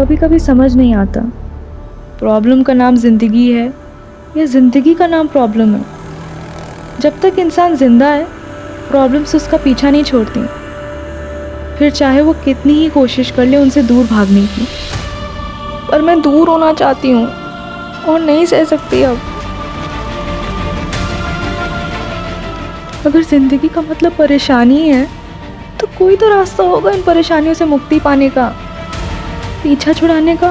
कभी कभी समझ नहीं आता, प्रॉब्लम का नाम ज़िंदगी है या ज़िंदगी का नाम प्रॉब्लम है। जब तक इंसान ज़िंदा है, प्रॉब्लम्स उसका पीछा नहीं छोड़ती, फिर चाहे वो कितनी ही कोशिश कर ले उनसे दूर भागने की। पर मैं दूर होना चाहती हूँ और नहीं सह सकती अब। अगर ज़िंदगी का मतलब परेशानी है, तो कोई तो रास्ता होगा इन परेशानियों से मुक्ति पाने का, पीछा छुड़ाने का।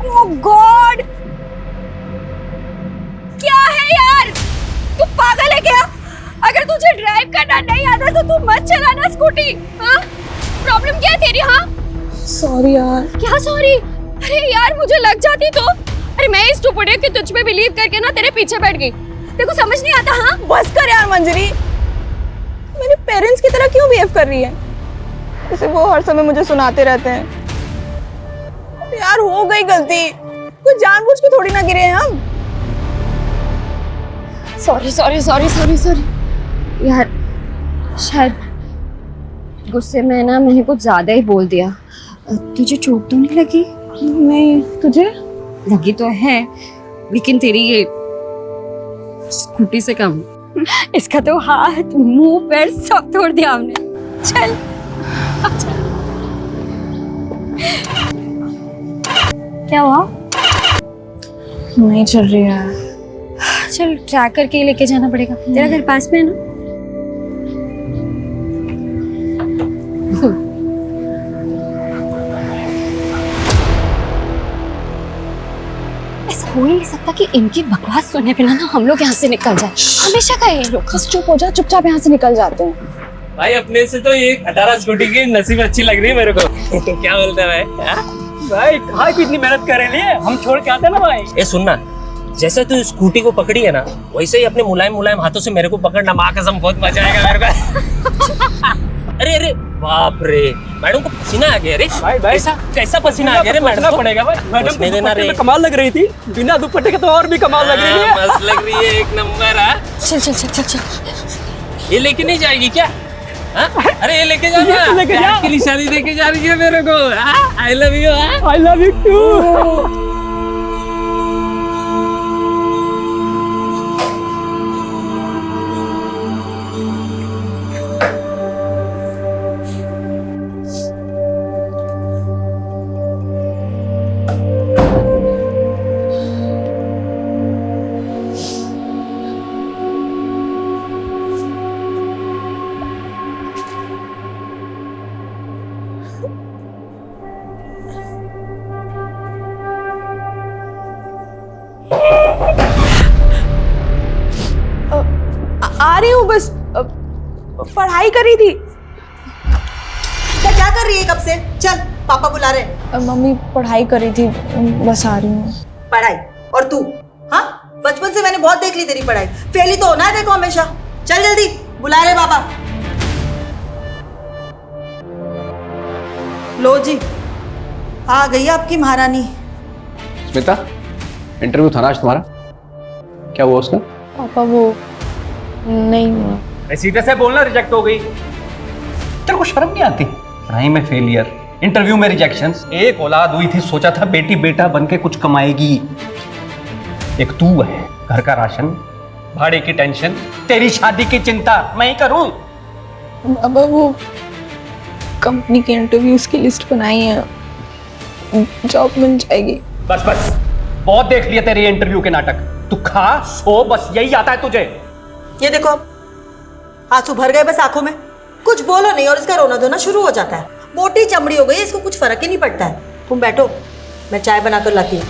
Oh God! क्या है यार? तू पागल है क्या? अगर तुझे ड्राइव करना नहीं आता तो तू मत चलाना स्कूटी। हाँ? प्रॉब्लम क्या है तेरी? हाँ? सॉरी यार। क्या सॉरी? अरे यार मुझे लग जाती तो। अरे मैं इस स्टूपिड कि तुझ पे बिलीव करके ना तेरे पीछे बैठ गई। तेरे को समझ नहीं आता? हाँ? बस कर यार मंजरी, मेरे पेरेंट्स की तरह क्यों बिहेव कर रही है? जैसे वो हर समय मुझे सुनाते रहते हैं। यार हो गई गलती, कुछ जानबूझ के थोड़ी ना गिरे हैं हम। Sorry sorry sorry sorry sorry यार, शायद गुस्से में ना मैंने कुछ ज्यादा ही बोल दिया। तुझे चोट तो नहीं लगी? नहीं, तुझे लगी तो है, लेकिन तेरी ये स्कूटी से कम। इसका तो हाथ मुंह पैर सब तोड़ दिया हमने। चल क्या हुआ? नहीं चल रही है। चल ट्रैक करके ही लेके जाना पड़ेगा। तेरा घर पास में है ना? ऐसा हो ही नहीं सकता कि इनकी बकवास सुनने बिना ना हम लोग यहाँ से निकल जाए। हमेशा का ये लोग। बस चुप हो जा, चुपचाप यहाँ से निकल जाते हैं। भाई अपने से तो ये 18 स्कूटी की नसीब अच्छी लग रही है मेरे को। तो क्या बोलते हैं भाई? भाई कहाँ की इतनी मेहनत कर रही है, हम छोड़ के आते ना भाई। ए सुनना, जैसे तू स्कूटी को पकड़ी है ना, वैसे ही अपने मुलायम मुलायम हाथों से मेरे को पकड़ना। माँ कसम बहुत मजा आएगा मेरे को। अरे अरे बाप रे, मैडम को पसीना आ गया रे। भाई भाई कैसा पसीना आ गया रे मैडम को? पड़ेगा भाई, मैडम को देना रे। कमाल लग रही थी, बिना दुपट्टे के तो और भी कमाल लग रही है। मस्त लग रही है, एक नंबर। चल चल चल चल चल। ये लेके नहीं जाएगी क्या? अरे ये लेके जाना, लेके जा की निशानी देके जा रही है मेरे को। I love you. I love you too. आ रही हूँ, बस पढ़ाई करी थी। क्या कर रही है कब से? चल पापा बुला रहे। मम्मी पढ़ाई करी थी, बस आ रही हूँ। पढ़ाई? और तू? हाँ, बचपन से मैंने बहुत देख ली तेरी पढ़ाई। फेल ही तो होना है देखो हमेशा। चल जल्दी, बुला रहे पापा। लो जी, आ गई आपकी महारानी। स्मिता, इंटरव्यू था ना आज तुम्हारा, क्या हुआ उसका? पापा वो नहीं हुआ। सीधे से बोलना, रिजेक्ट हो गई। तेरे को शर्म नहीं आती? पढ़ाई में फेलियर, इंटरव्यू में रिजेक्शंस। एक औलाद हुई थी, सोचा था बेटी बेटा बन के कुछ कमाएगी। एक तू है, घर का राशन, भाड़े की टेंशन, तेरी शादी की चिंता मैं ही करूं। पापा वो कंपनी के इंटरव्यूज की लिस्ट बनाई है, जॉब मिल जाएगी। बस बस, बहुत देख लिया तेरे इंटरव्यू के नाटक। तू खा सो, बस यही आता है तुझे। ये देखो, आंसू भर गए बस आंखों में। कुछ बोलो नहीं और इसका रोना धोना शुरू हो जाता है। मोटी चमड़ी हो गई, इसको कुछ फर्क ही नहीं पड़ता है। तुम बैठो, मैं चाय बनाकर लाती हूँ।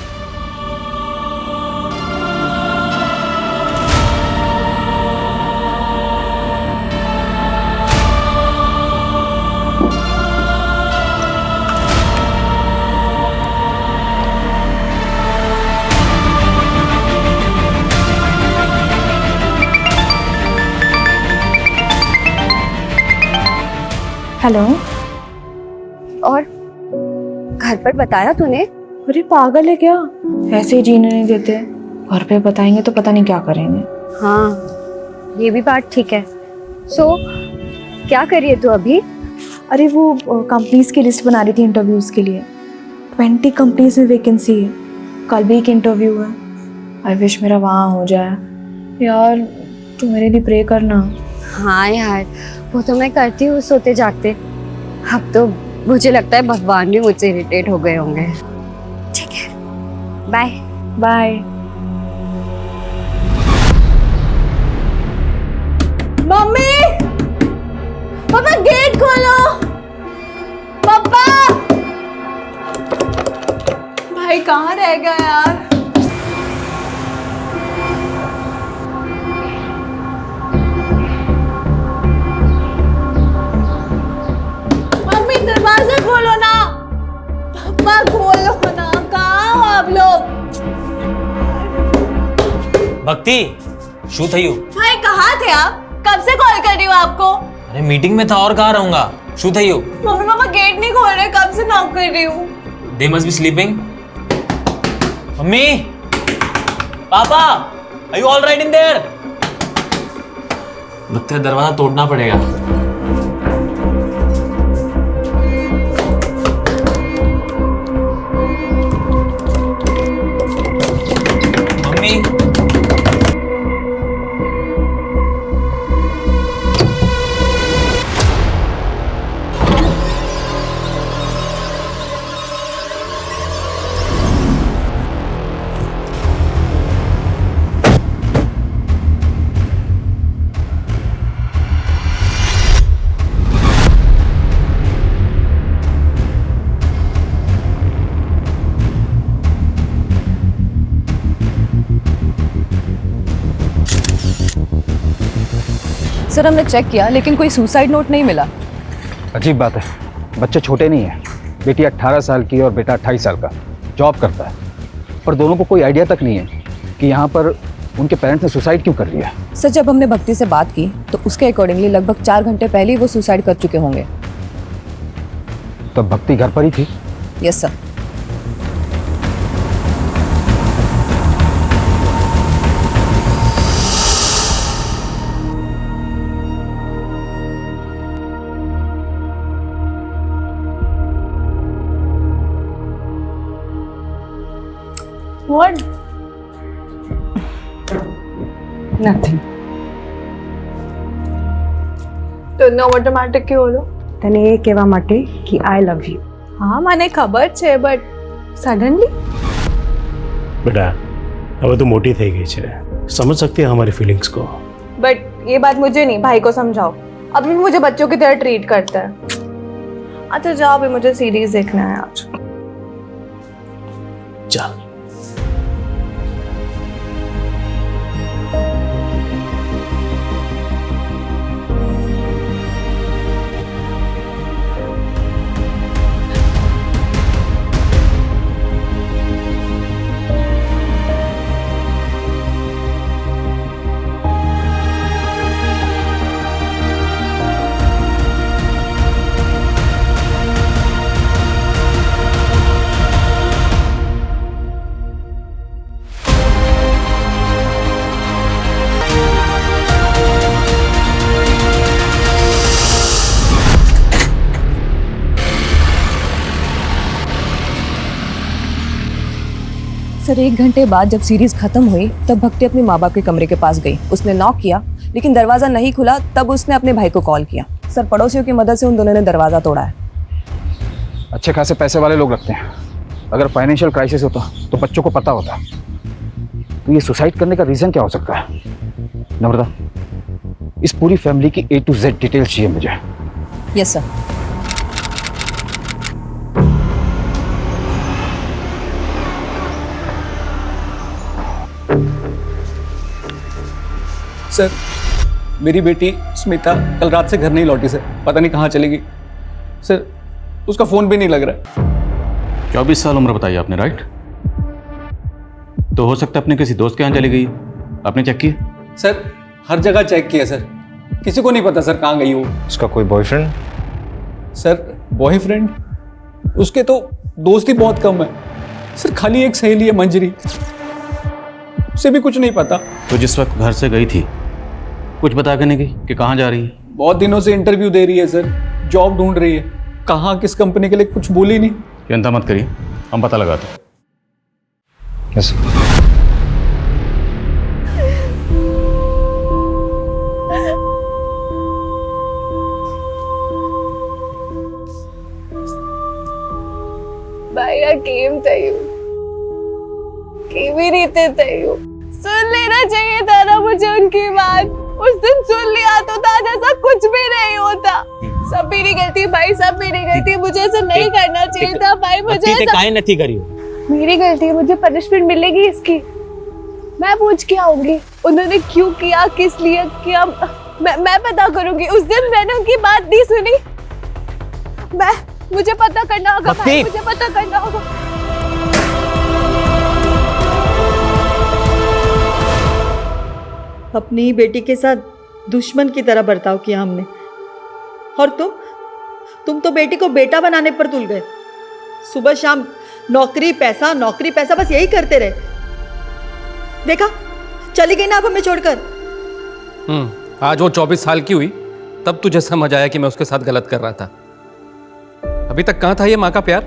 हेलो। और घर पर बताया तूने? अरे पागल है क्या, ऐसे ही जीने नहीं देते। घर पे बताएंगे तो पता नहीं क्या करेंगे। हाँ ये भी बात ठीक है। सो क्या कर रही है तू अभी? अरे वो कंपनीज की लिस्ट बना रही थी इंटरव्यूज़ के लिए। 20 कंपनीज में वैकेंसी है, कल भी एक इंटरव्यू है। आई विश मेरा वहाँ हो जाए। यार तू मेरे लिए प्रे करना। हाँ यार वो तो मैं करती हूँ सोते जागते। अब तो मुझे लगता है भगवान भी मुझसे इरिटेट हो गए होंगे। ठीक है, बाय बाय। मम्मी, पापा गेट खोलो। पापा, भाई कहाँ रह गया यार? मम्मी दरवाजा खोलो ना। पापा खोलो ना, कहाँ हो आप लोग? भक्ति शू थई हो? भाई कहाँ थे आप? कब से कॉल कर रही हूँ आपको? अरे मीटिंग में था और कहाँ रहूंगा। शू थई हो? मम्मी पापा गेट नहीं खोल रहे, कब से नॉक कर रही हूँ। They must be sleeping. Mummy, पापा, are you all right in there? लगता है दरवाजा तोड़ना पड़ेगा। मम्मी, सर हमने चेक किया लेकिन कोई सुसाइड नोट नहीं मिला। अजीब बात है, बच्चे छोटे नहीं हैं। बेटी 18 साल की और बेटा 28 साल का, जॉब करता है। पर दोनों को कोई आइडिया तक नहीं है कि यहाँ पर उनके पेरेंट्स ने सुसाइड क्यों कर लिया। सर जब हमने भक्ति से बात की तो उसके अकॉर्डिंगली लगभग 4 घंटे पहले ही वो सुसाइड कर चुके होंगे। तब भक्ति घर पर ही थी। Yes sir. What? Nothing. તો નો ઓટોમેટિક કે ઓલો? તને એ કહેવા માટે કે આઈ લવ યુ। હા મને ખબર છે બટ સડનલી बेटा अब तो मोटी થઈ गई છે, समझ सकती है हमारी फीलिंग्स को। बट ये बात मुझे नहीं, भाई को समझाओ। अभी भी मुझे बच्चों की तरह ट्रीट करता है। अच्छा जाओ, अभी मुझे सीरीज देखना है आज। चल सर 1 घंटे बाद जब सीरीज खत्म हुई तब भक्ति अपने माँ बाप के कमरे के पास गई। उसने नॉक किया लेकिन दरवाजा नहीं खुला। तब उसने अपने भाई को कॉल किया। सर पड़ोसियों की मदद से उन दोनों ने दरवाजा तोड़ा है। अच्छे खासे पैसे वाले लोग रखते हैं। अगर फाइनेंशियल क्राइसिस होता तो बच्चों को पता होता। तो ये सुसाइड करने का रीज़न क्या हो सकता है? नम्रता, इस पूरी फैमिली की A to Z डिटेल चाहिए मुझे। Yes sir. सर मेरी बेटी स्मिता कल रात से घर नहीं लौटी सर, पता नहीं कहाँ चली गई सर। उसका फ़ोन भी नहीं लग रहा है। 24 साल उम्र बताई आपने, राइट? तो हो सकता है अपने किसी दोस्त के यहाँ चली गई। आपने चेक किया? सर हर जगह चेक किया सर, किसी को नहीं पता सर कहाँ गई वो। उसका कोई बॉयफ्रेंड? सर बॉयफ्रेंड उसके तो दोस्त ही बहुत कम है सर, खाली एक सहेली है मंजरी। उसे भी कुछ नहीं पता। तो जिस वक्त घर से गई थी कुछ बता के नहीं गई कि कहाँ जा रही है? बहुत दिनों से इंटरव्यू दे रही है सर, जॉब ढूंढ रही है, कहाँ किस कंपनी के लिए कुछ बोली नहीं। चिंता मत करिए, हम पता लगाते हैं। यस भैया केम तयू केवी रीते तयू सुन लेना चाहिए था ना मुझे उनकी बात। उस दिन सुन लिया तो आज ऐसा कुछ भी नहीं होता। सब मेरी गलती भाई, सब मेरी गलती। मुझे ऐसा नहीं करना चाहिए था भाई। मुझे ऐसा काहे नहीं करी? मेरी गलती है, मुझे पनिशमेंट मिलेगी इसकी। मैं पूछ के आऊंगी उन्होंने क्यों किया, किस लिए किया। मैं पता करूंगी। उस दिन मैंने उनकी बात नहीं सुनी। मुझे पता करना होगा भाई, मुझे पता करना होगा। अपनी ही बेटी के साथ दुश्मन की तरह बर्ताव किया हमने, और तुम तो बेटी को बेटा बनाने पर तुल गए। सुबह शाम नौकरी पैसा, नौकरी पैसा, बस यही करते रहे। देखा, चली गई ना अब हमें छोड़कर। आज वो 24 साल की हुई तब तुझे समझ आया कि मैं उसके साथ गलत कर रहा था। अभी तक कहाँ था ये माँ का प्यार?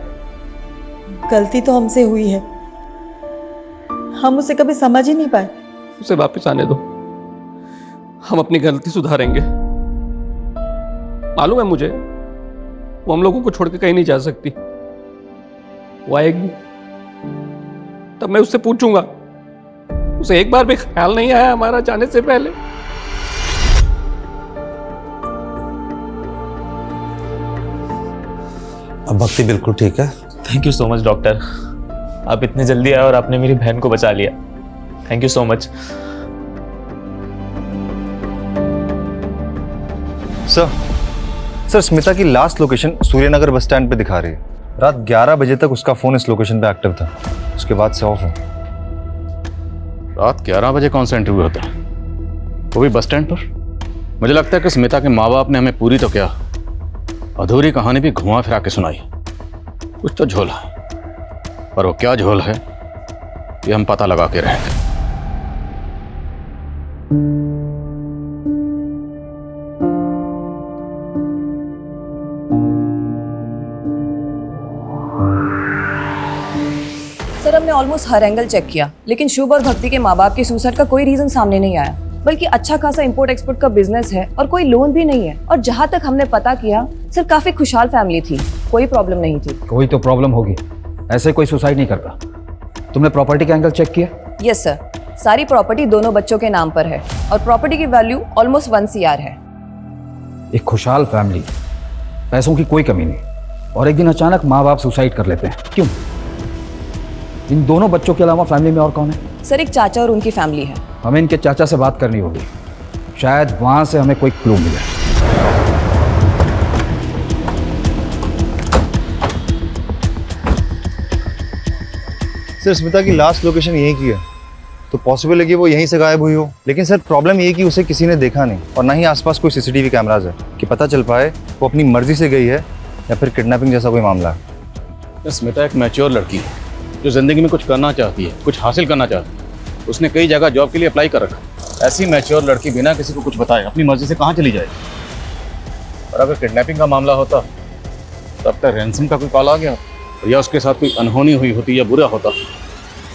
गलती तो हमसे हुई है, हम उसे कभी समझ ही नहीं पाए। उसे वापस आने दो, हम अपनी गलती सुधारेंगे। मालूम है मुझे, वो हम लोगों को छोड़ के कहीं नहीं जा सकती। वो आएगी तब मैं उससे पूछूंगा। उसे एक बार भी ख्याल नहीं आया हमारा जाने से पहले। अब भक्ति बिल्कुल ठीक है। Thank you so much doctor, आप इतने जल्दी आए और आपने मेरी बहन को बचा लिया। Thank you so much. Sir Smita की last location Suryanagar bus stand पे दिखा रही है। रात 11 बजे तक उसका फोन इस लोकेशन पे एक्टिव था, उसके बाद से ऑफ है। रात 11 बजे कौन सा इंटरव्यू होता है, वो भी बस स्टैंड पर? मुझे लगता है कि स्मिता के माँ बाप ने हमें पूरी तो क्या अधूरी कहानी भी घुमा फिरा के सुनाई। कुछ तो झोल है, पर वो क्या झोल है ये हम पता लगा के रहेंगे। सर हमने ऑलमोस्ट हर एंगल चेक किया, लेकिन शुभ और भक्ति के माँ बाप के सुसाइड का कोई रीजन सामने नहीं आया। बल्कि अच्छा खासा इंपोर्ट एक्सपोर्ट का बिजनेस है और कोई लोन भी नहीं है। और जहाँ तक हमने पता किया सर, काफी खुशहाल फैमिली थी, कोई प्रॉब्लम नहीं थी। कोई तो प्रॉब्लम होगी, ऐसे कोई सुसाइड नहीं करता। तुमने प्रॉपर्टी का एंगल चेक किया? यस सर, सारी प्रॉपर्टी दोनों बच्चों के नाम पर है और प्रॉपर्टी की वैल्यू ऑलमोस्ट 1 CR है। एक खुशहाल फैमिली, पैसों की कोई कमी नहीं, और एक दिन अचानक माँ बाप सुसाइड कर लेते हैं। क्यों? इन दोनों बच्चों के अलावा फैमिली में और कौन है? सर एक चाचा और उनकी फैमिली है। हमें इनके चाचा से बात करनी होगी, शायद वहां से हमें कोई क्लू मिले। सर स्मिता की लास्ट लोकेशन यहीं की है, तो पॉसिबल है कि वो यहीं से गायब हुई हो। लेकिन सर प्रॉब्लम ये कि उसे किसी ने देखा नहीं, और ना ही आसपास कोई CCTV कैमराज है कि पता चल पाए वो अपनी मर्जी से गई है या फिर किडनैपिंग जैसा कोई मामला है। स्मिता एक मैच्योर लड़की है जो जिंदगी में कुछ करना चाहती है, कुछ हासिल करना चाहती है। उसने कई जगह जॉब के लिए अप्लाई कर रखा। ऐसी मैच्योर लड़की बिना किसी को कुछ बताए अपनी मर्जी से कहाँ चली जाएगी? और अगर किडनैपिंग का मामला होता तब तक रैंसम का कोई कॉल आ गया या उसके साथ कोई अनहोनी हुई होती या बुरा होता,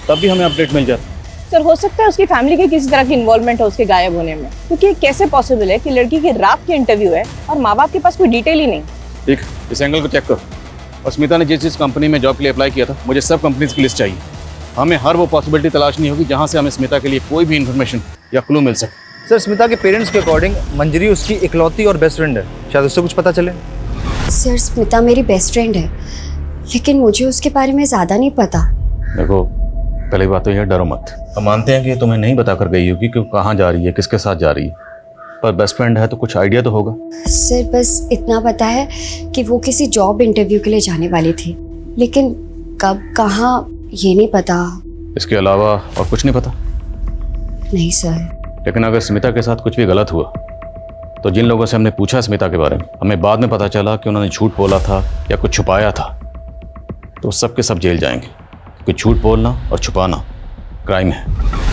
तब भी हमें अपडेट मिल जाता। सर हो सकता है उसकी फैमिली की किसी तरह की इन्वॉल्वमेंट हो उसके गायब होने में, क्योंकि कैसे पॉसिबल है कि लड़की की रात की इंटरव्यू है और माँ बाप के पास कोई डिटेल ही नहीं। ठीक, इस एंगल को चेक करो। और स्मिता ने जिस कंपनी में जॉब के लिए अप्लाई किया था, मुझे सब कंपनीज की लिस्ट चाहिए। हमें हर वो पॉसिबिलिटी तलाशनी होगी जहाँ से हमें स्मिता के लिए कोई भी इन्फॉर्मेशन या क्लू मिल सके। सर स्मिता के पेरेंट्स के अकॉर्डिंग मंजरी उसकी इकलौती और बेस्ट फ्रेंड है, शायद उससे कुछ पता चले। सर स्मिता मेरी बेस्ट फ्रेंड है, लेकिन मुझे उसके बारे में ज़्यादा नहीं पता। देखो, पहली बात तो यह डरो मत। हम मानते हैं कि तुम्हें नहीं बता कर गई होगी कि कहाँ जा रही है, किसके साथ जा रही है, पर बेस्ट फ्रेंड है तो कुछ आइडिया तो होगा। सर बस इतना पता है कि वो किसी जॉब इंटरव्यू के लिए जाने वाली थी, लेकिन कब कहाँ ये नहीं पता। इसके अलावा और कुछ नहीं पता? नहीं सर। लेकिन अगर स्मिता के साथ कुछ भी गलत हुआ तो जिन लोगों से हमने पूछा स्मिता के बारे में, हमें बाद में पता चला कि उन्होंने झूठ बोला था या कुछ छुपाया था, तो सब के सब जेल जाएंगे। क्योंकि झूठ बोलना और छुपाना क्राइम है,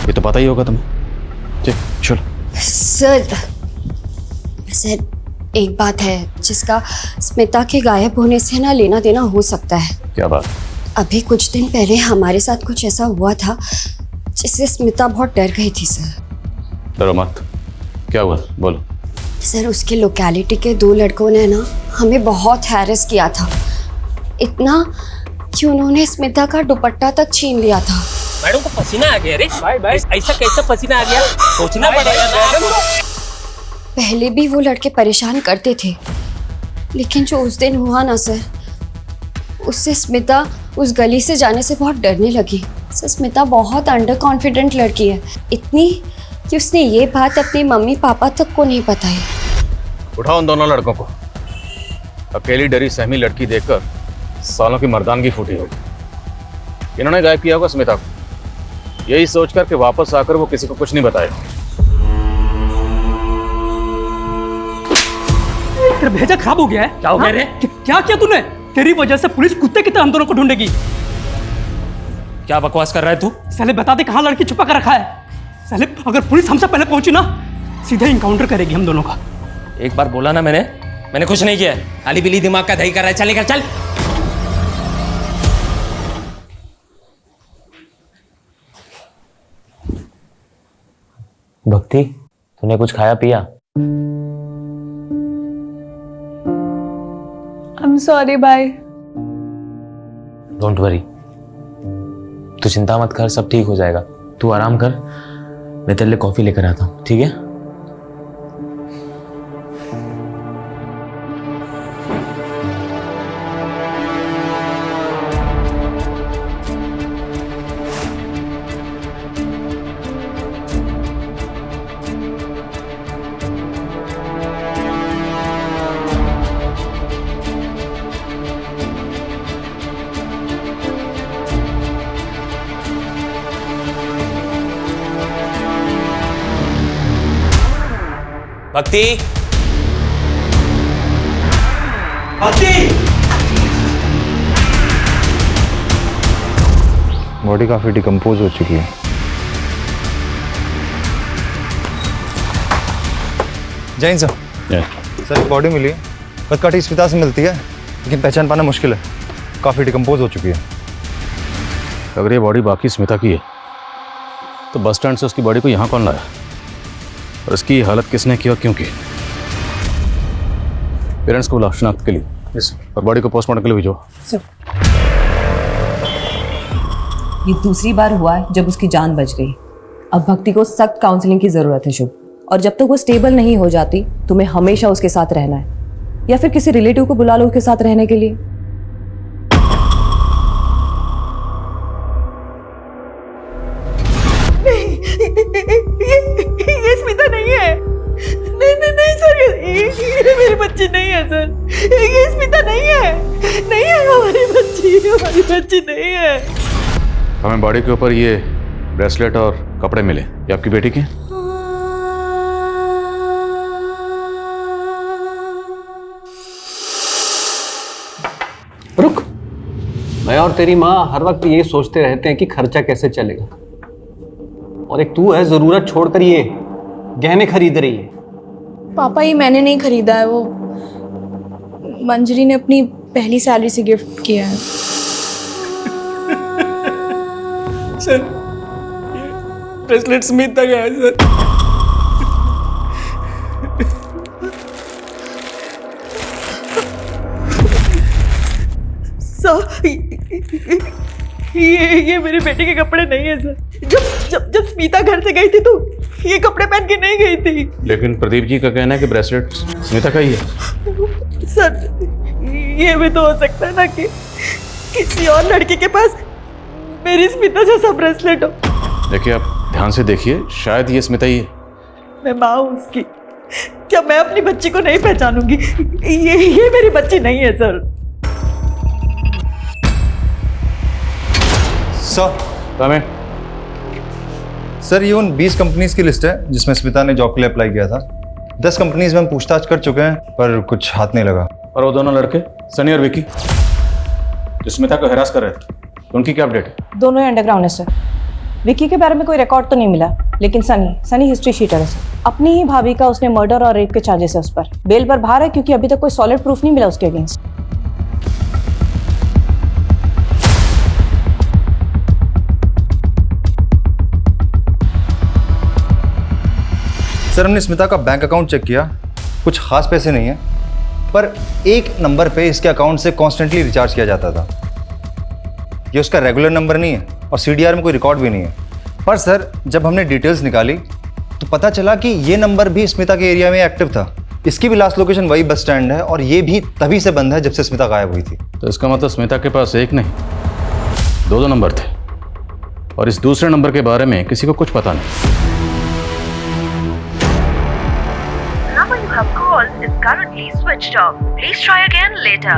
ये तो पता ही होगा तुम्हें। चलो। सर एक बात है जिसका स्मिता के गायब होने से ना लेना देना हो सकता है। क्या बात? अभी कुछ दिन पहले हमारे साथ कुछ ऐसा हुआ था जिससे स्मिता बहुत डर गई थी सर। डरो मत, क्या हुआ बोलो। सर उसके लोकेलिटी के 2 लड़कों ने ना हमें बहुत हैरेस किया था, इतना कि उन्होंने स्मिता का दुपट्टा तक छीन लिया था। मैडम को पसीना आ गया रे। भाई ऐसा कैसा पसीना आ गया, सोचना पड़ेगा मैडम। पहले भी वो लड़के परेशान करते थे, लेकिन जो उस दिन हुआ ना सर, उससे स्मिता उस गली से जाने से बहुत डरने लगी। सर स्मिता बहुत अंडर कॉन्फिडेंट लड़की है, इतनी कि उसने ये बात अपने मम्मी पापा तक को नहीं बताई। उठाओ उन दोनों लड़कों को। अकेली डरी सहमी लड़की देखकर सालों की मर्दानगी फूटी होगी। इन्होंने गायब किया होगा स्मिता को, यही सोचकर कि वापस आकर वो किसी को कुछ नहीं बताएगा। तेरा भेजा खराब हो गया है। क्या हो गया रे? क्या किया तूने? तेरी वजह से पुलिस कुत्ते की तरह हम दोनों को ढूंढेगी। क्या बकवास कर रहा है तू? साले बता दे कहाँ लड़की छुपा कर रखा है। साले अगर पुलिस हमसे पहले पहुंची ना, सीधा इनकाउंटर करेगी हम दोनों का। एक बार बोला ना मैंने कुछ नहीं किया। खाली बिली दिमाग का दही कर रहा है। चल निकल चल। भक्ति, तूने कुछ खाया पिया? I'm sorry, bye. Don't worry, तू चिंता मत कर, सब ठीक हो जाएगा। तू आराम कर, मैं तेरे लिए कॉफी लेकर आता हूँ, ठीक है? भक्ति, बॉडी काफी डिकम्पोज हो चुकी है। जैन सर, सर बॉडी मिली है, बस काटी स्मिता से मिलती है, लेकिन पहचान पाना मुश्किल है, काफी डिकम्पोज हो चुकी है। अगर ये बॉडी बाकी स्मिता की है तो बस स्टैंड से उसकी बॉडी को यहाँ कौन लाया और इसकी हालत किसने की और क्यों की? पेरेंट्स को बुलाओ शनाख्त के लिए और बॉडी को पोस्टमार्टम के लिए भेजो। ये दूसरी बार हुआ है जब उसकी जान बच गई। अब भक्ति को सख्त काउंसलिंग की जरूरत है शुभ, और जब तक वो स्टेबल नहीं हो जाती तुम्हें हमेशा उसके साथ रहना है, या फिर किसी रिलेटिव को बुला लो उसके साथ रहने के लिए। ये स्मिता नहीं है। नहीं सर, ये मेरी बच्ची नहीं है सर। ये स्मिता नहीं है, नहीं है हमारी बच्ची नहीं है। हमें बॉडी के ऊपर ये ब्रेसलेट और कपड़े मिले, ये आपकी बेटी के? रुक, मैं और तेरी माँ हर वक्त ये सोचते रहते हैं कि खर्चा कैसे चलेगा, और एक तू है जरूरत छोड़कर ये गहने खरीद रही है। पापा ये मैंने नहीं खरीदा है, वो मंजरी ने अपनी पहली सैलरी से गिफ्ट किया है। सर, ब्रेसलेट स्मिथ तक है सर। ये मेरे बेटे के कपड़े नहीं है सर। जब स्मिता घर से गई थी तो ये कपड़े पहन के नहीं गई थी। लेकिन प्रदीप जी का कहना है कि ब्रेसलेट स्मिता का ही है। सर ये भी तो हो सकता है ना कि किसी और लड़की के पास मेरी स्मिता जैसा ब्रेसलेट हो। देखिए आप ध्यान से देखिए, शायद ये स्मिता ही है। मैं माँ हूँ उसकी, क्या मैं अपनी बच्ची को नहीं पहचानूंगी? ये मेरी बच्ची नहीं है सर। सर ये उन 20 कंपनीज की लिस्ट है जिसमें स्मिता ने जॉब के लिए अप्लाई किया था। 10 कंपनीज में हम पूछताछ कर चुके हैं पर कुछ हाथ नहीं लगा। और वो दोनों लड़के सनी और विकी जो स्मिता को हैरास कर रहे थे, उनकी क्या अपडेट है? दोनों ही अंडरग्राउंड है सर। विक्की के बारे में कोई रिकॉर्ड तो नहीं मिला, लेकिन सनी हिस्ट्री शीटर है सर। अपनी ही भाभी का उसने मर्डर और रेप के चार्जेस है उस पर। बेल पर बाहर है क्योंकि अभी तक कोई सॉलिड प्रूफ नहीं मिला उसके अगेंस्ट। सर हमने स्मिता का बैंक अकाउंट चेक किया, कुछ खास पैसे नहीं है, पर एक नंबर पे इसके अकाउंट से कॉन्स्टेंटली रिचार्ज किया जाता था। ये उसका रेगुलर नंबर नहीं है और सीडीआर में कोई रिकॉर्ड भी नहीं है। पर सर जब हमने डिटेल्स निकाली तो पता चला कि ये नंबर भी स्मिता के एरिया में एक्टिव था। इसकी भी लास्ट लोकेशन वही बस स्टैंड है और ये भी तभी से बंद है जब से स्मिता गायब हुई थी। तो इसका मतलब स्मिता के पास एक नहीं दो नंबर थे और इस दूसरे नंबर के बारे में किसी को कुछ पता नहीं। Is currently switched off. Please try again later.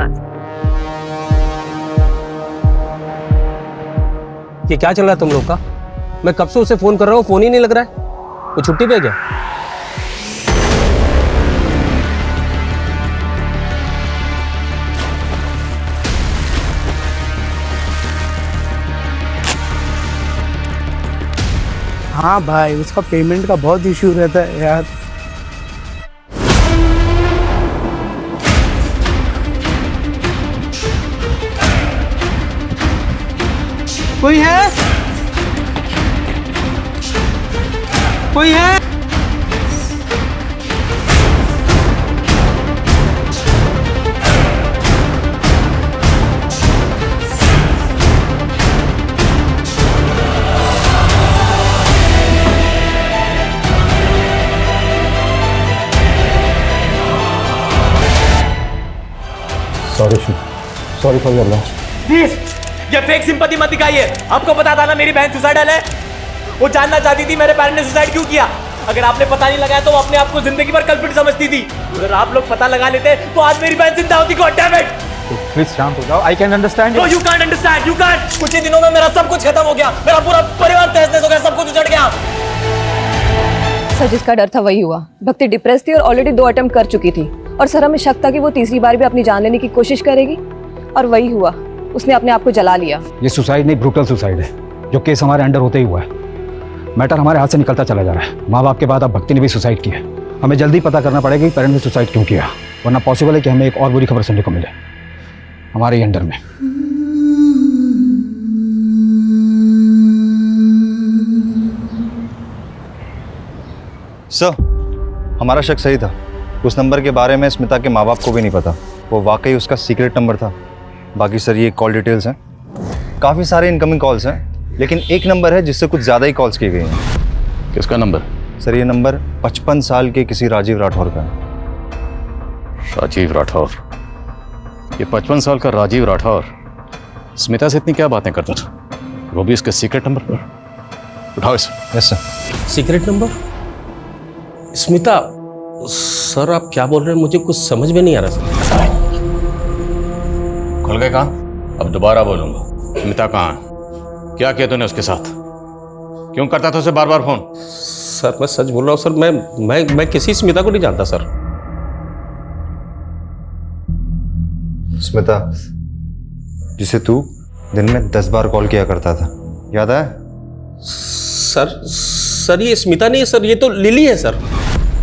ये क्या चल रहा है तुम लोग का? मैं कब से उसे फोन कर रहा हूँ, फोन ही नहीं लग रहा है। वो छुट्टी पे क्या? हाँ भाई, उसका पेमेंट का बहुत इश्यू रहता है यार। कोई है? कोई है? Sorry for your loss. Please ये फेक सिंपैथी मत दिखाइए। आपको पता था ना मेरी बहन सुसाइडल है। वो जानना चाहती थी मेरे पेरेंट्स ने सुसाइड क्यों किया। अगर आपने पता नहीं लगाया तो वो अपने आप को जिंदगी भर कल्प्रिट समझती थी। अगर आप लोग पता लगा लेते तो आज मेरी बहन जिंदा होती। God damn it. प्लीज शांत हो जाओ। I can understand. No you can't understand. You can't. कुछ ही दिनों में मेरा सब कुछ खत्म हो गया। मेरा पूरा परिवार तहस-नहस हो गया। सब कुछ उजड़ गया। सर जिसका डर था वही हुआ। भक्ति डिप्रेस थी और ऑलरेडी 2 अटेम्प्ट कर चुकी थी और सर हमें शक था कि वो तीसरी बार भी अपनी जान लेने की कोशिश करेगी और वही हुआ। उसने अपने आप को जला लिया। ये सुसाइड नहीं, ब्रूटल सुसाइड है जो केस हमारे अंडर होते ही हुआ है। मैटर हमारे हाथ से निकलता चला जा रहा है। माँ बाप के बाद अब भक्ति ने भी सुसाइड किया। हमें जल्दी पता करना पड़ेगा कि पेरेंट ने सुसाइड क्यों किया, वरना पॉसिबल है कि हमें एक और बुरी खबर सुनने को मिले हमारे ही अंडर में। सर हमारा शक सही था। उस नंबर के बारे में स्मिता के माँ बाप को भी नहीं पता। वो वाकई उसका सीक्रेट नंबर था। बाकी सर ये कॉल डिटेल्स हैं। काफ़ी सारे इनकमिंग कॉल्स हैं, लेकिन एक नंबर है जिससे कुछ ज़्यादा ही कॉल्स किए गए हैं। किसका नंबर? सर ये नंबर 55 साल के किसी राजीव राठौर का है। राजीव राठौर? ये 55 साल का राजीव राठौर स्मिता से इतनी क्या बातें करता था, वो भी इसके सीक्रेट नंबर पर? उठाओ इसे। Yes sir. Secret number? Smita? Sir आप क्या बोल रहे हैं, मुझे कुछ समझ में नहीं आ रहा सर। खुल गए कान? अब दोबारा बोलूंगा। स्मिता कहाँ है? क्या किया तूने उसके साथ? क्यों करता था उसे बार बार फोन? सर मैं सच बोल रहा हूँ सर। मैं किसी स्मिता को नहीं जानता सर। स्मिता जिसे तू दिन में 10 बार कॉल किया करता था, याद है? सर ये स्मिता नहीं है सर, ये तो लिली है सर।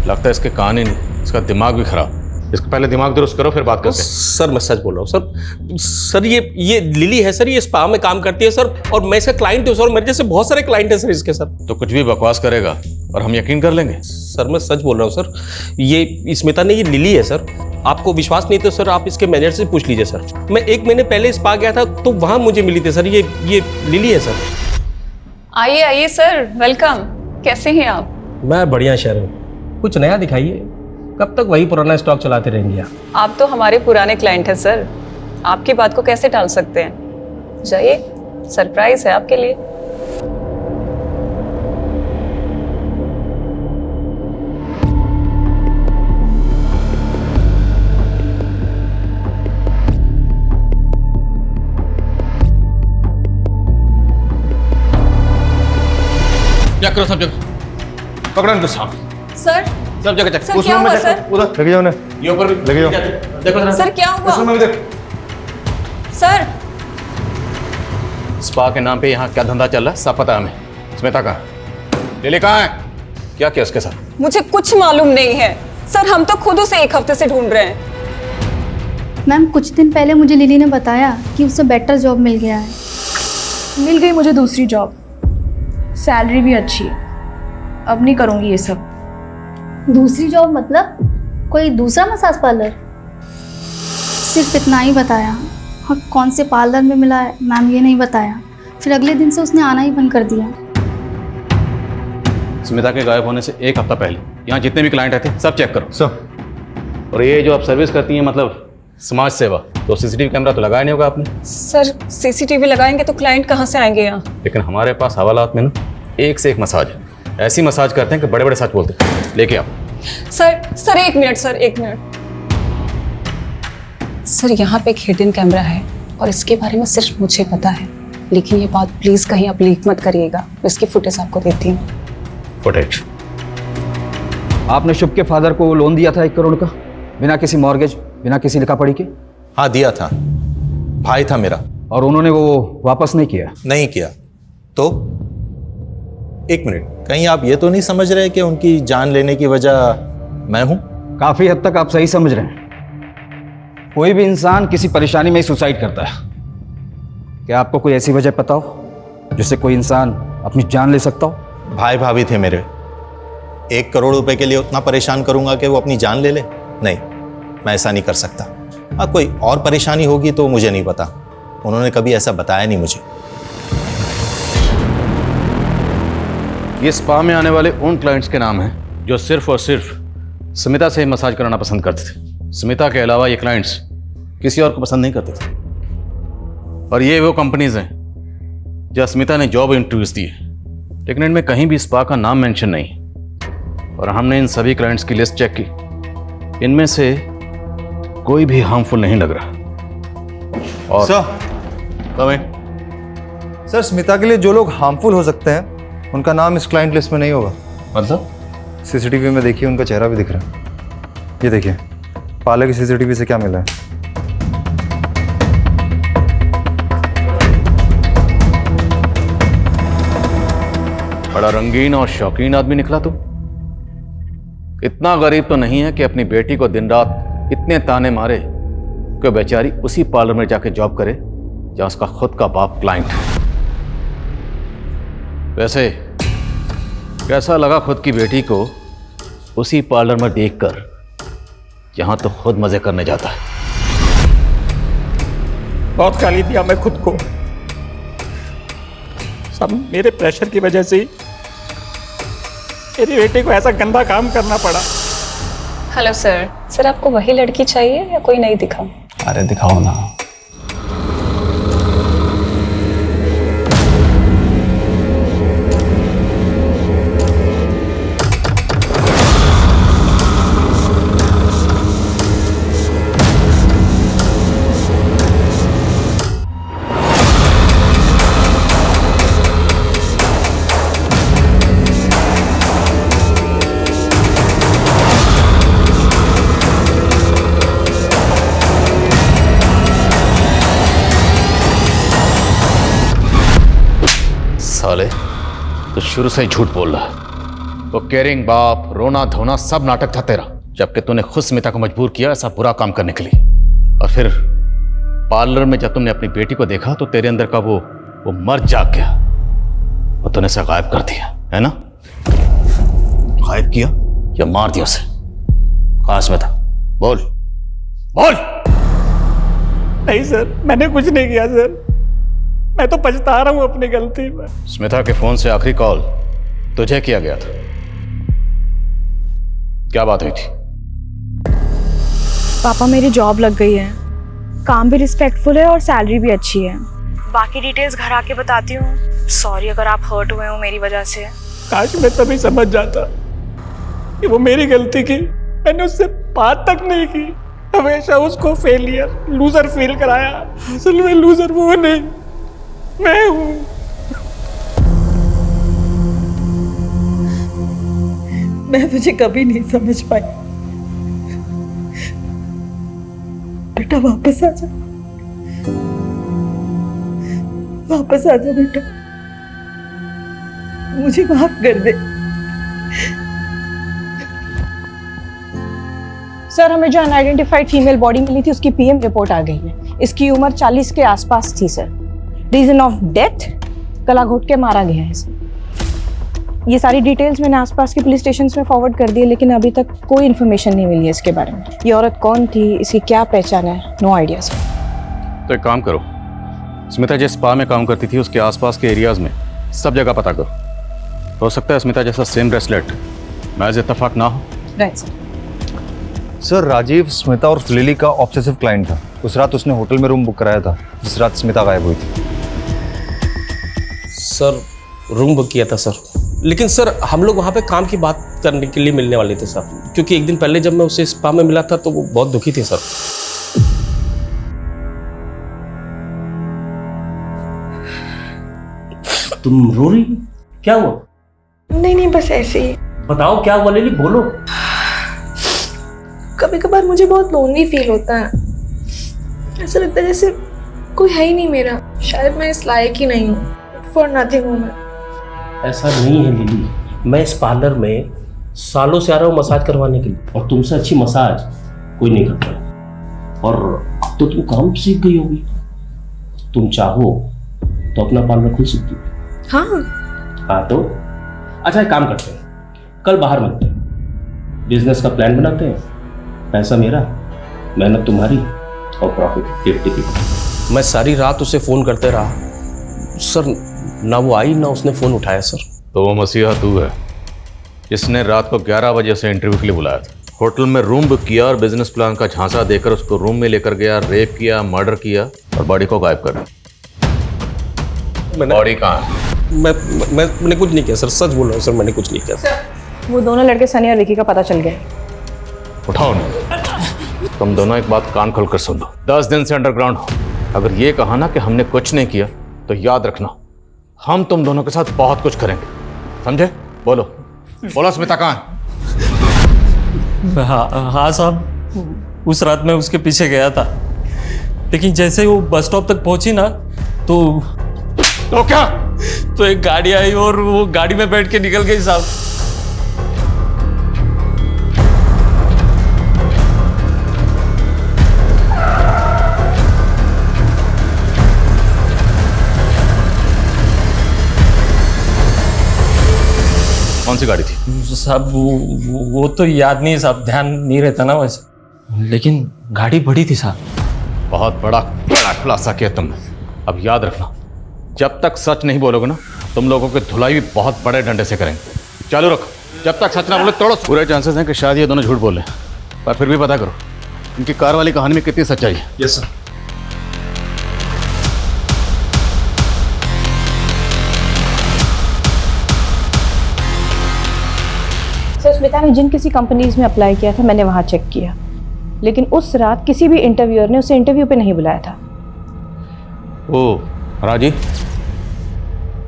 लगता है इसके कान ही नहीं, इसका दिमाग भी खराब। इसको पहले दिमाग दुरुस्त करो फिर बात करते हैं। सर मैं सच बोल रहा हूँ सर ये लिली है सर। ये स्पा में काम करती है सर और मैं इसका क्लाइंट हूँ सर। मेरे जैसे बहुत सारे क्लाइंट हैं सर इसके सर। तो कुछ भी बकवास करेगा और हम यकीन कर लेंगे? सर मैं सच बोल रहा हूँ सर। ये स्मिता नहीं, ये लिली है सर। आपको विश्वास नहीं तो सर आप इसके मैनेजर से पूछ लीजिए सर। मैं 1 महीने पहले स्पा गया था तो वहाँ मुझे मिली थी सर। ये लिली है सर। आइए आइए सर, वेलकम। कैसे हैं आप? मैं बढ़िया शहर में। कुछ नया दिखाइए। कब तक वही पुराना स्टॉक चलाते रहेंगे आप तो हमारे पुराने क्लाइंट हैं सर, आपकी बात को कैसे टाल सकते हैं। जाइए, सरप्राइज है आपके लिए। क्या करो सब जगह, पकड़ो इनको साहब। सर सब जगह चेक। सर क्या हुआ सर? उधर लगे जाओ ना। ये ऊपर भी लगे जाओ। देखो सर क्या हुआ? इसमें भी देख। सर स्पा के नाम पे यहाँ क्या धंधा चल रहा है सब पता है हमें। स्मिता कहाँ? लिली कहाँ है? क्या किया उसके साथ? मुझे कुछ मालूम नहीं है सर, हम तो खुद उसे 1 हफ्ते से ढूंढ रहे हैं। मैम कुछ दिन पहले मुझे लिली ने बताया कि उसे बेटर जॉब मिल गया है। मिल गई मुझे दूसरी जॉब, सैलरी भी अच्छी है। अब नहीं करूँगी ये सब। दूसरी जॉब मतलब कोई दूसरा मसाज पार्लर? सिर्फ इतना ही बताया, और कौन से पार्लर में मिला है मैम ये नहीं बताया। फिर अगले दिन से उसने आना ही बंद कर दिया। स्मिता के गायब होने से 1 हफ्ता पहले यहाँ जितने भी क्लाइंट रहते सब चेक करो सब। और ये जो आप सर्विस करती हैं मतलब समाज सेवा, तो सीसीटीवी कैमरा तो लगाया नहीं होगा आपने? सर सीसीटीवी लगाएंगे तो क्लाइंट कहाँ से आएंगे यहाँ? लेकिन हमारे पास हवालात में ना एक से एक मसाज है, ऐसी मसाज करते हैं कि बड़े बड़े सच बोलते हैं। लेके आओ। Sir 1 minute sir, 1 minute sir, यहाँ पे एक हिडन कैमरा है और इसके बारे में सिर्फ मुझे पता है, लेकिन ये बात प्लीज कहीं आप लीक मत करिएगा। मैं इसकी फुटेज आपको देती हूँ। फुटेज? आपने शुभ के फादर को लोन दिया था 1 करोड़ का, बिना किसी मॉर्गेज, बिना किसी लिखा पढ़ी के? हाँ दिया था, भाई था मेरा। और उन्होंने वो वापस नहीं किया? नहीं किया। तो 1 मिनट, कहीं आप ये तो नहीं समझ रहे कि उनकी जान लेने की वजह मैं हूं? काफी हद तक आप सही समझ रहे हैं। कोई भी इंसान किसी परेशानी में ही सुसाइड करता है। क्या आपको कोई ऐसी वजह पता हो जिससे कोई इंसान अपनी जान ले सकता हो? भाई भाभी थे मेरे, 1 करोड़ रुपए के लिए उतना परेशान करूंगा कि वो अपनी जान ले ले? नहीं, मैं ऐसा नहीं कर सकता। हाँ कोई और परेशानी होगी तो मुझे नहीं पता, उन्होंने कभी ऐसा बताया नहीं मुझे। ये स्पा में आने वाले उन क्लाइंट्स के नाम हैं जो सिर्फ और सिर्फ स्मिता से मसाज कराना पसंद करते थे। स्मिता के अलावा ये क्लाइंट्स किसी और को पसंद नहीं करते थे। और ये वो कंपनीज हैं जहाँ स्मिता ने जॉब इंटरव्यूज दी है, लेकिन इनमें कहीं भी स्पा का नाम मेंशन नहीं। और हमने इन सभी क्लाइंट्स की लिस्ट चेक की, इनमें से कोई भी हार्मफुल नहीं लग रहा। और सर स्मिता के लिए जो लोग हार्मफुल हो सकते हैं उनका नाम इस क्लाइंट लिस्ट में नहीं होगा। मतलब? सीसीटीवी में देखिए, उनका चेहरा भी दिख रहा है। ये देखिए पार्लर की सीसीटीवी से क्या मिला है। बड़ा रंगीन और शौकीन आदमी निकला तू। इतना गरीब तो नहीं है कि अपनी बेटी को दिन रात इतने ताने मारे कि बेचारी उसी पार्लर में जाके जॉब करे जहां उसका खुद का बाप क्लाइंट है। वैसे कैसा लगा खुद की बेटी को उसी पार्लर में देखकर जहां तो खुद मजे करने जाता है? बहुत गाली दिया मैं खुद को, सब मेरे प्रेशर की वजह से ही मेरी बेटी को ऐसा गंदा काम करना पड़ा। हेलो सर, आपको वही लड़की चाहिए या कोई नहीं दिखा? अरे दिखाओ ना। साले तो शुरू से ही झूठ बोल रहा है। वो केयरिंग बाप, रोना धोना सब नाटक था तेरा, जबकि तूने खुद स्मिता को मजबूर किया ऐसा बुरा काम करने के लिए। और फिर पार्लर में जब तुमने अपनी बेटी को देखा तो तेरे अंदर का वो मर्द जाग गया और तूने उसे गायब कर दिया, है ना? गायब किया या मार दिया उसे? कहाँ स्मिता? बोल बोल। नहीं सर, मैंने कुछ नहीं किया सर, मैं तो पछता रहा हूँ अपनी गलती में। स्मिता के फोन से आखिरी कॉल तुझे किया गया था, क्या बात हुई थी? पापा मेरी जॉब लग गई है, काम भी रिस्पेक्टफुल है और सैलरी भी अच्छी है। बाकी डिटेल्स घर आके बताती हूँ। सॉरी अगर आप हर्ट हुए हो मेरी वजह से। काश मैं तभी समझ जाता कि वो मेरी गलती की, मैंने उससे बात तक नहीं की। हमेशा उसको फेलियर, लूजर फील कराया। असल में लूजर वो नहीं, मैं हूँ। मैं तुझे कभी नहीं समझ पाई। बेटा वापस आ जा, वापस आ जा बेटा। मुझे माफ कर दे। सर, हमें जो अनआइडेंटिफाइड फीमेल बॉडी मिली थी उसकी पीएम रिपोर्ट आ गई है। इसकी उम्र 40 के आसपास थी सर। रीजन ऑफ डेथ, गला घोट के मारा गया है सर। ये सारी डिटेल्स मैंने आसपास के पुलिस स्टेशन में फॉरवर्ड कर दी है, लेकिन अभी तक कोई इन्फॉर्मेशन नहीं मिली है इसके बारे में। ये औरत कौन थी, इसकी क्या पहचान है, नो आइडिया सर। तो एक काम करो, स्मिता जिस स्पा में काम करती थी उसके आसपास के एरियाज में सब जगह पता करो। हो सकता है स्मिता जैसा सेम ब्रेसलेट महज इत्तेफाक ना हो। Right sir. Sir, Rajiv Smita और लिली का ऑब्सेसिव क्लाइंट था। उस रात उसने होटल में रूम बुक कराया था जिस रात स्मिता गायब हुई थी। सर, रूम बुक किया था सर, लेकिन सर हम लोग वहाँ पे काम की बात करने के लिए मिलने वाले थे सर, क्योंकि एक दिन पहले जब मैं उसे स्पा में मिला था तो वो बहुत दुखी थी सर। तुम रो रही हो? क्या हुआ? नहीं, बस ऐसे ही। बताओ क्या हुआ लिली, बोलो। कभी कभार मुझे बहुत लोनली फील होता है। ऐसा लगता है जैसे कोई है ही नहीं मेरा। शायद मैं इस लायक ही नहीं हूँ। फॉर नथिंग हूँ मैं। ऐसा नहीं है लिली, मैं इस पार्लर में सालों से आ रहा हूँ मसाज करवाने के लिए, और तुमसे अच्छी मसाज कोई नहीं करता है। और अब तो तुम काम सीख गई होगी, तुम चाहो तो अपना पार्लर खुल सकती हो। हाँ तो अच्छा, एक काम करते हैं, कल बाहर मिलते हैं, बिजनेस का प्लान बनाते हैं। पैसा मेरा, मेहनत तुम्हारी, और प्रॉफिट 50-50। मैं सारी रात उसे फ़ोन करते रहा सर, ना वो आई ना उसने फ़ोन उठाया सर। तो वो मसीहा तू है जिसने रात को 11 बजे से इंटरव्यू के लिए बुलाया था, होटल में रूम बुक किया और बिजनेस प्लान का झांसा देकर उसको रूम में लेकर गया, रेप किया, मर्डर किया और बॉडी को गायब कर दिया। बॉडी कहाँ है? मैंने कुछ नहीं किया सर, सच बोल रहा हूँ सर, मैंने कुछ नहीं किया सर। वो दोनों लड़के सनी और विकी का पता चल गया। उठाओ नहीं। तुम दोनों एक बात कान खोलकर सुन लो, 10 दिन से अंडरग्राउंड हो। अगर ये कहा ना कि हमने कुछ नहीं किया तो याद रखना, हम तुम दोनों के साथ बहुत कुछ करेंगे, समझे? बोलो बोलो, स्मिता कहाँ है? हाँ साहब, उस रात मैं उसके पीछे गया था, लेकिन जैसे ही वो बस स्टॉप तक पहुंची ना तो क्या? तो एक गाड़ी आई और वो गाड़ी में बैठ के निकल गई साहब। कौन सी गाड़ी थी? साहब वो तो याद नहीं है साहब, ध्यान नहीं रहता ना वैसे, लेकिन गाड़ी बड़ी थी साहब। बहुत बड़ा खुलासा किया तुमने। अब याद रखना, जब तक सच नहीं बोलोगे ना, तुम लोगों की धुलाई भी बहुत बड़े डंडे से करेंगे। चालू रखो, जब तक सच ना बोले तोड़ो। पूरे चांसेस हैं कि शायद ये दोनों झूठ बोले, पर फिर भी पता करो इनकी कार वाली कहानी में कितनी सच्चाई है। Yes sir. सर, स्मिता ने जिन किसी कंपनीज में अप्लाई किया था मैंने वहाँ चेक किया, लेकिन उस रात किसी भी इंटरव्यूअर ने उसे इंटरव्यू पे नहीं बुलाया था। ओ राजी,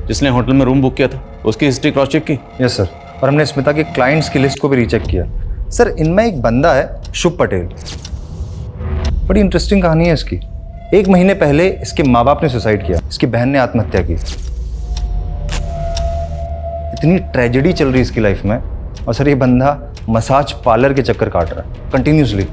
जिसने होटल में रूम बुक किया था, उसकी हिस्ट्री क्रॉस चेक की? यस सर, और हमने स्मिता के क्लाइंट्स की लिस्ट को भी रीचेक किया। सर, इनमें एक बंदा है शुभ पटेल, बड़ी इंटरेस्टिंग कहानी है इसकी। 1 महीने पहले इसके माँ बाप ने सुसाइड किया, इसकी बहन ने आत्महत्या की। इतनी ट्रेजेडी चल रही है इसकी लाइफ में, और सर ये बंदा मसाज पार्लर के चक्कर काट रहा है कंटिन्यूसली।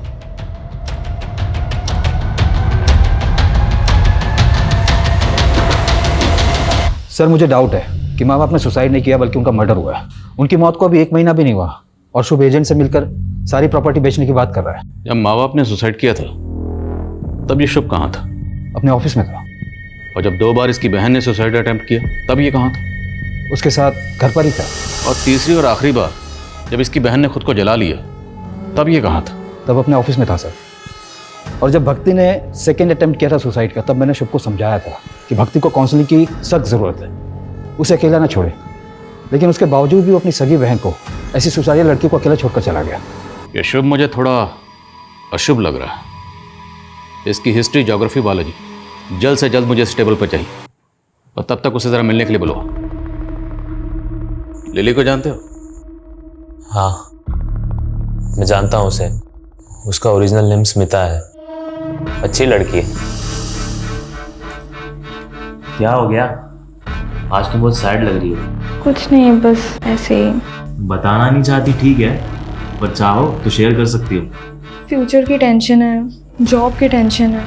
सर मुझे डाउट है कि माँ बाप ने सुसाइड नहीं किया बल्कि उनका मर्डर हुआ है। उनकी मौत को अभी 1 महीना भी नहीं हुआ और शुभ एजेंट से मिलकर सारी प्रॉपर्टी बेचने की बात कर रहा है। जब माँ बाप ने सुसाइड किया था तब ये शुभ कहाँ था? अपने ऑफिस में था। और जब 2 बार इसकी बहन ने सुसाइड अटेम्प्ट किया तब ये कहाँ था? उसके साथ घर पर ही था। और तीसरी और आखिरी बार जब इसकी बहन ने खुद को जला लिया तब ये कहाँ था? तब अपने ऑफिस में था सर। और जब भक्ति ने सेकेंड अटेम्प्ट किया था सुसाइड का, तब मैंने शुभ को समझाया था कि भक्ति को काउंसलिंग की सख्त ज़रूरत है, उसे अकेला ना छोड़े। लेकिन उसके बावजूद भी वो अपनी सगी बहन को, ऐसी सुसाइड लड़की को अकेला छोड़कर चला गया। ये शुभ मुझे थोड़ा अशुभ लग रहा है। इसकी हिस्ट्री, ज्योग्राफी, बायोलॉजी जल्द से जल्द मुझे इस टेबल पर चाहिए, और तब तक उसे ज़रा मिलने के लिए बुलाओ। लिली को जानते हो? हाँ, मैं जानता हूँ उसे। उसका ओरिजिनल नेम स्मिता है। अच्छी लड़की है। क्या हो गया? आज तो बहुत सैड लग रही है। कुछ नहीं, बस ऐसे ही। बताना नहीं चाहती ठीक है, पर चाहो तो शेयर कर सकती हो। फ्यूचर की टेंशन है, जॉब की टेंशन है,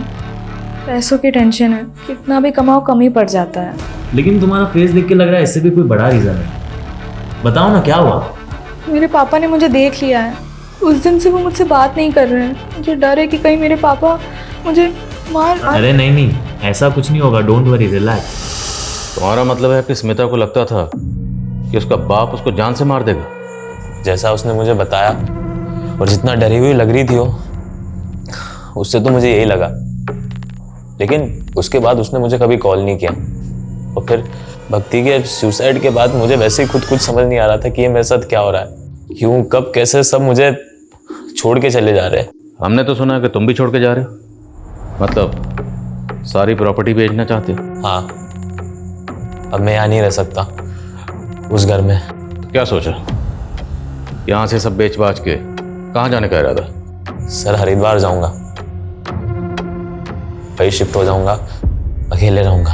पैसों की टेंशन है। कितना भी कमाओ कम ही पड़ जाता है। लेकिन तुम्हारा फेस देख के लग रहा है इससे भी कोई बड़ा रीजन है। बताओ ना क्या हुआ। मेरे पापा ने मुझे देख लिया है। उस दिन से वो मुझसे बात नहीं कर रहे हैं। मुझे डर है कि कहीं मेरे पापा मुझे मार। अरे नहीं, ऐसा कुछ नहीं होगा, डोंट वरी, रिलैक्स। तुम्हारा मतलब है कि स्मिता को लगता था कि उसका बाप उसको जान से मार देगा? जैसा उसने मुझे बताया और जितना डरी हुई लग रही थी वो, उससे तो मुझे यही लगा। लेकिन उसके बाद उसने मुझे कभी कॉल नहीं किया। और फिर भक्ति के सुसाइड के बाद मुझे वैसे ही खुद कुछ समझ नहीं आ रहा था कि ये मेरे साथ क्या हो रहा है, क्यों, कब, कैसे सब मुझे छोड़ के चले जा रहे हैं। हमने तो सुना है कि तुम भी छोड़ के जा रहे हो, मतलब सारी प्रॉपर्टी बेचना चाहते हो? हाँ, अब मैं यहाँ नहीं रह सकता उस घर में। तो क्या सोचा, यहाँ से सब बेच बाच के कहाँ जाने का इरादा? सर हरिद्वार जाऊंगा, वही शिफ्ट हो जाऊंगा, अकेले रहूंगा।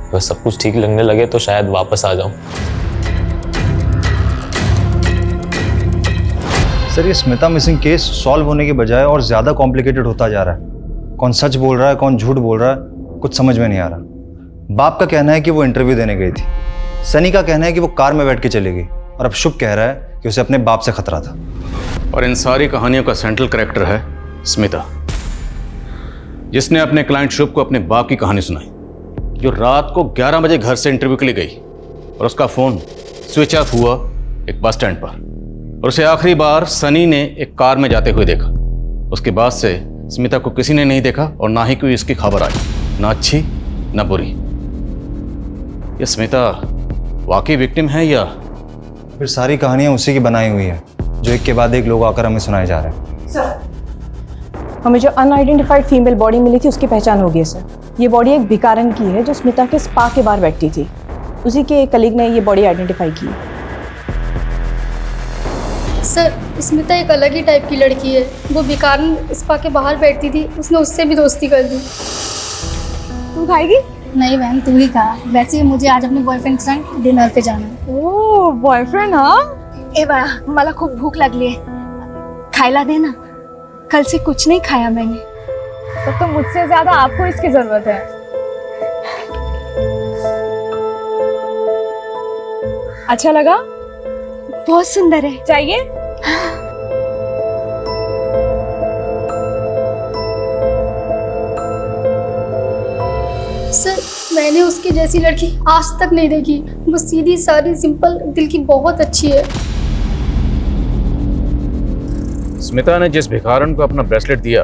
अगर सब कुछ ठीक लगने लगे तो शायद वापस आ जाऊं। सर ये स्मिता मिसिंग केस सॉल्व होने के बजाय और ज़्यादा कॉम्प्लिकेटेड होता जा रहा है। कौन सच बोल रहा है, कौन झूठ बोल रहा है, कुछ समझ में नहीं आ रहा। बाप का कहना है कि वो इंटरव्यू देने गई थी, सनी का कहना है कि वो कार में बैठ के चली गई, और अब शुभ कह रहा है कि उसे अपने बाप से खतरा था। और इन सारी कहानियों का सेंट्रल कैरेक्टर है स्मिता, जिसने अपने क्लाइंट शुभ को अपने बाप की कहानी सुनाई, जो रात को 11 बजे घर से इंटरव्यू के लिए गई और उसका फ़ोन स्विच ऑफ हुआ एक बस स्टैंड पर, और उसे आखिरी बार सनी ने एक कार में जाते हुए देखा। उसके बाद से स्मिता को किसी ने नहीं देखा और ना ही कोई इसकी खबर आई, ना अच्छी ना बुरी। ये स्मिता वाकई विक्टिम है या फिर सारी कहानियाँ उसी की बनाई हुई है, जो एक के बाद एक लोग आकर हमें सुनाए जा रहे हैं? सर, हमें जो अनआइडेंटिफाइड फीमेल बॉडी मिली थी उसकी पहचान हो गई है सर। ये बॉडी एक भिकारन की है जो स्मिता के स्पा के बाहर बैठती थी। उसी के एक कलीग ने ये बॉडी आइडेंटिफाई की। सर, स्मिता एक अलग ही टाइप की लड़की है। वो भिकारन स्पा के बाहर बैठती थी, उसने उससे भी दोस्ती कर दी। तुम खाएगी? नहीं बहन, तू ही खा। वैसे ही मुझे आज अपने बॉयफ्रेंड के साथ डिनर पे जाना है। ओह बॉयफ्रेंड, हाँ? ए बड़ा, मला खूप भूख लागली है, खायला दे ना। कल से कुछ नहीं खाया मैंने। तब तो मुझसे ज्यादा आपको इसकी जरूरत है। अच्छा लगा? बहुत सुंदर है। चाहिए? सर, मैंने उसकी जैसी लड़की आज तक नहीं देखी। वो सीधी सादी सिंपल दिल की बहुत अच्छी है। स्मिता ने जिस भिखारन को अपना ब्रेसलेट दिया,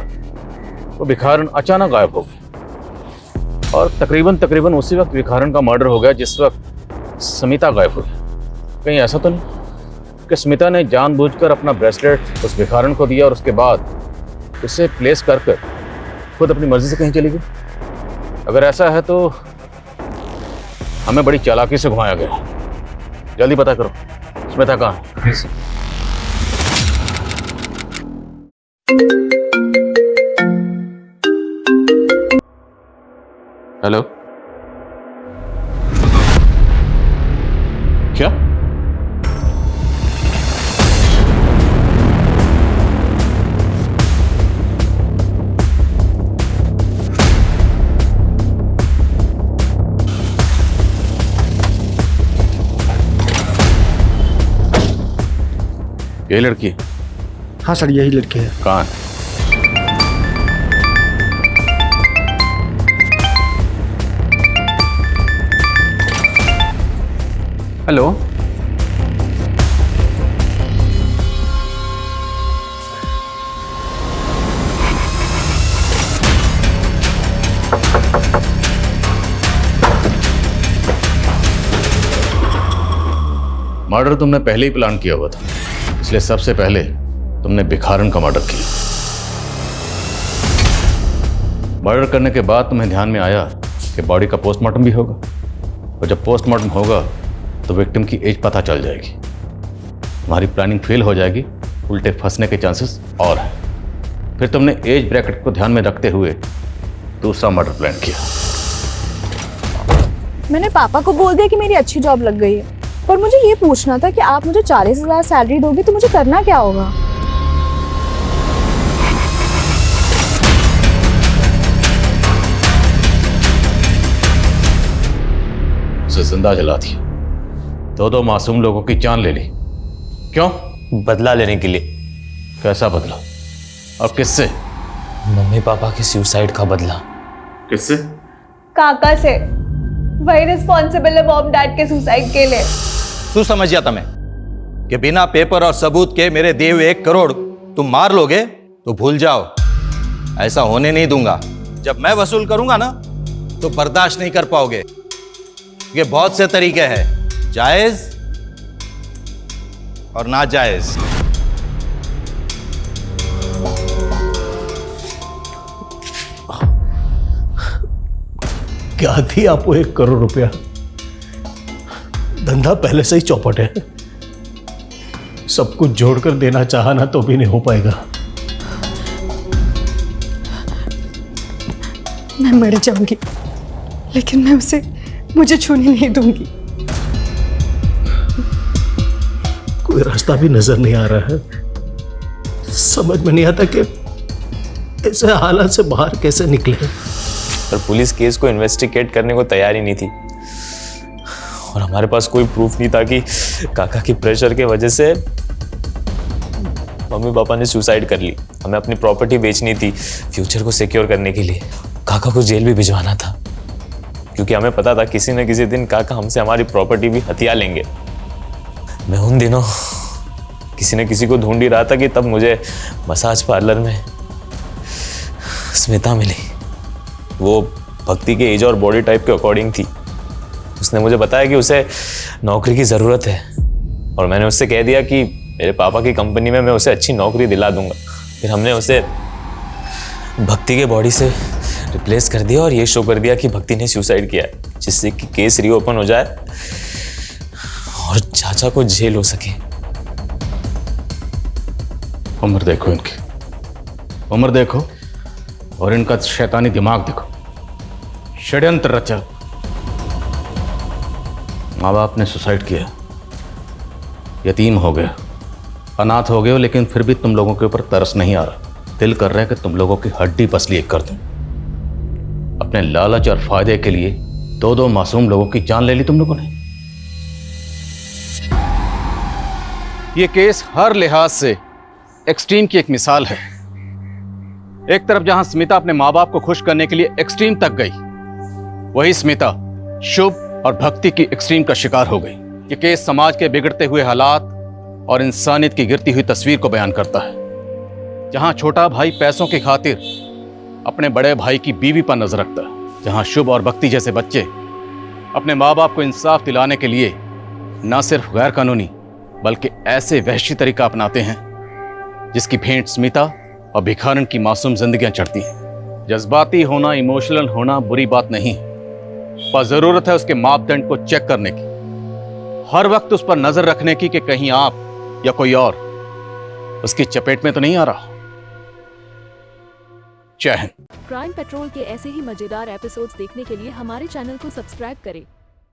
वो भिखारन अचानक गायब हो गया, और तकरीबन उसी वक्त भिखारन का मर्डर हो गया जिस वक्त स्मिता गायब हुई। कहीं ऐसा तो नहीं कि स्मिता ने जानबूझकर अपना ब्रेसलेट उस भिखारन को दिया और उसके बाद उसे प्लेस कर खुद अपनी मर्जी से कहीं चली गई? अगर ऐसा है तो हमें बड़ी चालाकी से घुमाया गया। जल्दी पता करो स्मिता कहाँ है। हेलो, क्या? ये लड़की? हाँ सर, यही लड़की है। कहाँ है? हेलो, मर्डर तुमने पहले ही प्लान किया हुआ था, इसलिए सबसे पहले तुमने भिखारन का मर्डर किया। मर्डर करने के बाद तुम्हें ध्यान में आया कि बॉडी का पोस्टमार्टम भी होगा, और जब पोस्टमार्टम होगा तो विक्टिम की एज पता चल जाएगी। तुम्हारी प्लानिंग फेल हो जाएगी, उल्टे फंसने के चांसेस और हैं। फिर तुमने एज ब्रैकेट को ध्यान में रखते हुए दूसरा मर्डर प्लान किया। मैंने पापा को बोल दिया कि मेरी अच्छी जॉब लग गई है। पर मुझे ये पूछना था कि आप मुझे 40,000 सैलरी दोगे तो मुझे करना क्या होगा? उसे जिंदा जला दिया, दो मासूम लोगों की जान ले ली। क्यों? बदला लेने के लिए। कैसा बदला और किससे? मम्मी पापा के सुसाइड का बदला। किससे? काका से। वही रिस्पॉन्सिबल है मॉम डैड के सुसाइड के लिए। तू समझ जाता मैं कि बिना पेपर और सबूत के मेरे दिए हुए 1 करोड़ तुम मार लोगे तो भूल जाओ, ऐसा होने नहीं दूंगा। जब मैं वसूल करूंगा ना तो बर्दाश्त नहीं कर पाओगे। ये बहुत से तरीके हैं, जायज और नाजायज। क्या थी आपको 1 करोड़ रुपया? धंधा पहले से ही चौपट है, सब कुछ जोड़कर देना चाहा ना तो भी नहीं हो पाएगा। मैं मर जाऊंगी लेकिन मैं उसे मुझे छूने नहीं दूंगी। कोई रास्ता भी नजर नहीं आ रहा है, समझ में नहीं आता कि ऐसे हालात से बाहर कैसे निकले। पर पुलिस केस को इन्वेस्टिगेट करने को तैयार ही नहीं थी और हमारे पास कोई प्रूफ नहीं था कि काका की प्रेशर के वजह से मम्मी पापा ने सुसाइड कर ली। हमें अपनी प्रॉपर्टी बेचनी थी फ्यूचर को सिक्योर करने के लिए। काका को जेल भी भिजवाना था क्योंकि हमें पता था किसी न किसी दिन काका हमसे हमारी प्रॉपर्टी भी हथिया लेंगे। मैं उन दिनों किसी न किसी को ढूंढ ही रहा था कि तब मुझे मसाज पार्लर में स्मिता मिली। वो भक्ति के एज और बॉडी टाइप के अकॉर्डिंग थी। उसने मुझे बताया कि उसे नौकरी की ज़रूरत है और मैंने उससे कह दिया कि मेरे पापा की कंपनी में मैं उसे अच्छी नौकरी दिला दूंगा। फिर हमने उसे भक्ति के बॉडी से रिप्लेस कर दिया और ये शो कर दिया कि भक्ति ने सुसाइड किया है, जिससे कि केस रीओपन हो जाए और चाचा को जेल हो सके। उम्र देखो इनकी, उम्र देखो और इनका शैतानी दिमाग देखो। षड्यंत्र रचा, माँ बाप ने सुसाइड किया, यतीम हो गए, अनाथ हो गए हो, लेकिन फिर भी तुम लोगों के ऊपर तरस नहीं आ रहा। दिल कर रहा है कि तुम लोगों की हड्डी पसली एक कर दूं। अपने लालच और फायदे के लिए 2 मासूम लोगों की जान ले ली तुम लोगों ने। यह केस हर लिहाज से एक्सट्रीम की एक मिसाल है। एक तरफ जहां स्मिता अपने माँ बाप को खुश करने के लिए एक्सट्रीम तक गई, वही स्मिता शुभ और भक्ति की एक्सट्रीम का शिकार हो गई। ये केस समाज के बिगड़ते हुए हालात और इंसानियत की गिरती हुई तस्वीर को बयान करता है। जहां छोटा भाई पैसों की खातिर अपने बड़े भाई की बीवी पर नजर रखता है, जहां शुभ और भक्ति जैसे बच्चे अपने माँ बाप को इंसाफ दिलाने के लिए न सिर्फ गैर कानूनी बल्कि ऐसे वहशी तरीका अपनाते हैं जिसकी भेंट स्मिता और भिखारन की मासूम जिंदगियां चढ़ती हैं। जज्बाती होना, इमोशनल होना बुरी बात नहीं, पर जरूरत है उसके मापदंड को चेक करने की, हर वक्त उस पर नजर रखने की कि कहीं आप या कोई और उसकी चपेट में तो नहीं आ रहा। जय हिंद। क्राइम पेट्रोल के ऐसे ही मजेदार एपिसोड्स देखने के लिए हमारे चैनल को सब्सक्राइब करें